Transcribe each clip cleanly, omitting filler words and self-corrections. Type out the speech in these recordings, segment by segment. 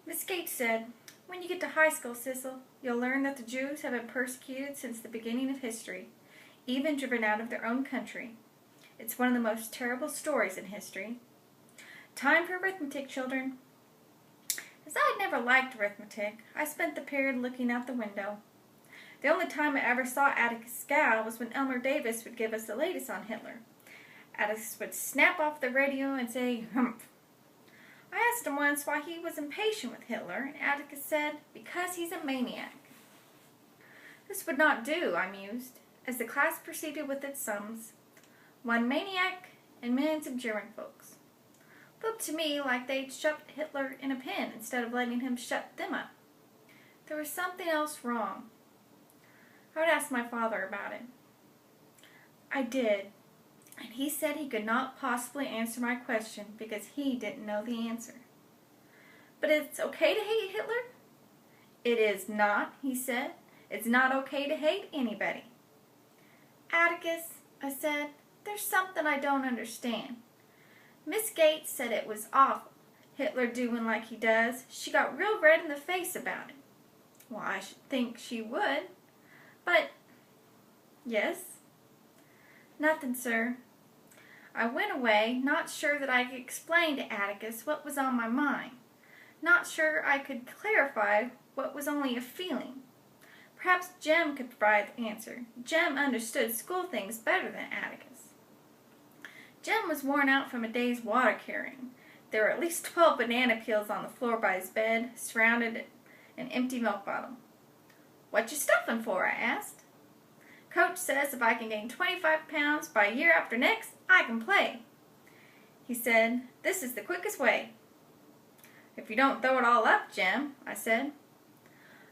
Miss Gates said, "When you get to high school, Sissel, you'll learn that the Jews have been persecuted since the beginning of history, even driven out of their own country. It's one of the most terrible stories in history. Time for arithmetic, children." As I had never liked arithmetic, I spent the period looking out the window. The only time I ever saw Atticus scowl was when Elmer Davis would give us the latest on Hitler. Atticus would snap off the radio and say, "Humph." I asked him once why he was impatient with Hitler, and Atticus said, "Because he's a maniac." This would not do, I mused, as the class proceeded with its sums. One maniac and millions of German folks. Looked to me like they'd shut Hitler in a pen instead of letting him shut them up. There was something else wrong. I would ask my father about it. I did, and he said he could not possibly answer my question because he didn't know the answer. "But it's okay to hate Hitler?" "It is not," he said. "It's not okay to hate anybody." "Atticus," I said, "there's something I don't understand. Miss Gates said it was awful, Hitler doing like he does. She got real red in the face about it." "Well, I should think she would. But—" "Yes?" "Nothing, sir." I went away, not sure that I could explain to Atticus what was on my mind, not sure I could clarify what was only a feeling. Perhaps Jem could provide the answer. Jem understood school things better than Atticus. Jem was worn out from a day's water carrying. There were at least 12 banana peels on the floor by his bed, surrounded an empty milk bottle. "What you stuffing for?" I asked. "Coach says if I can gain 25 pounds by year after next, I can play." He said, "This is the quickest way." "If you don't throw it all up, Jem," I said.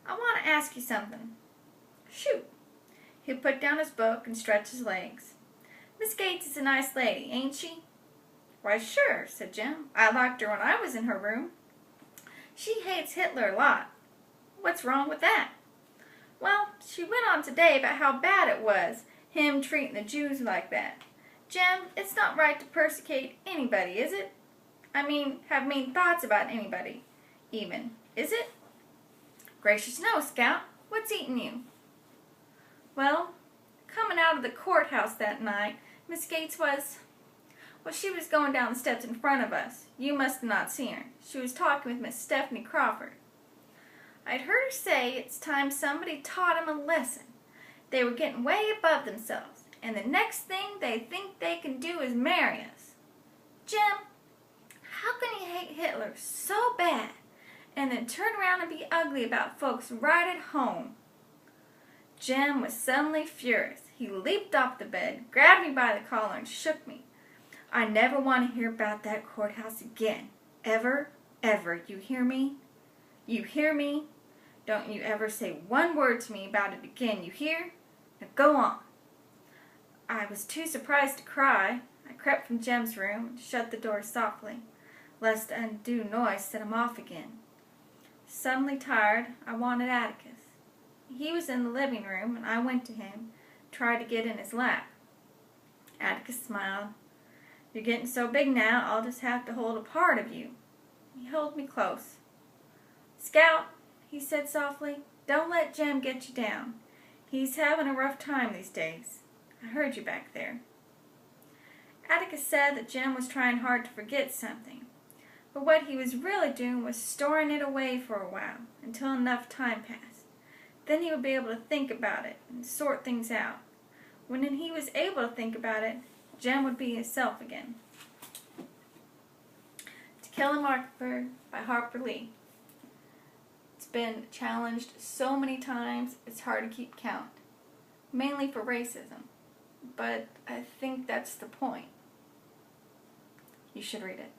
"I want to ask you something." "Shoot." He put down his book and stretched his legs. "Miss Gates is a nice lady, ain't she?" "Why, sure," said Jem. "I liked her when I was in her room." "She hates Hitler a lot." "What's wrong with that?" "Well, she went on today about how bad it was, him treating the Jews like that. Jem, it's not right to persecute anybody, is it? I mean, have mean thoughts about anybody, even. Is it?" "Gracious no, Scout. What's eating you?" "Well, coming out of the courthouse that night, Miss Gates was... Well, she was going down the steps in front of us. You must have not seen her. She was talking with Miss Stephanie Crawford. I'd heard her say it's time somebody taught 'em a lesson. They were getting way above themselves, and the next thing they think they can do is marry us. Jem, how can you hate Hitler so bad and then turn around and be ugly about folks right at home?" Jem was suddenly furious. He leaped off the bed, grabbed me by the collar, and shook me. "I never want to hear about that courthouse again. Ever, ever. You hear me? You hear me? Don't you ever say one word to me about it again, you hear? Now go on." I was too surprised to cry. I crept from Jem's room and shut the door softly, lest the undue noise set him off again. Suddenly tired, I wanted Atticus. He was in the living room, and I went to him, tried to get in his lap. Atticus smiled. "You're getting so big now, I'll just have to hold a part of you." He held me close. "Scout," he said softly, "don't let Jem get you down. He's having a rough time these days. I heard you back there." Atticus said that Jem was trying hard to forget something, but what he was really doing was storing it away for a while, until enough time passed. Then he would be able to think about it and sort things out. When he was able to think about it, Jem would be himself again. To Kill a Mockingbird by Harper Lee. It's been challenged so many times it's hard to keep count, mainly for racism, but I think that's the point. You should read it.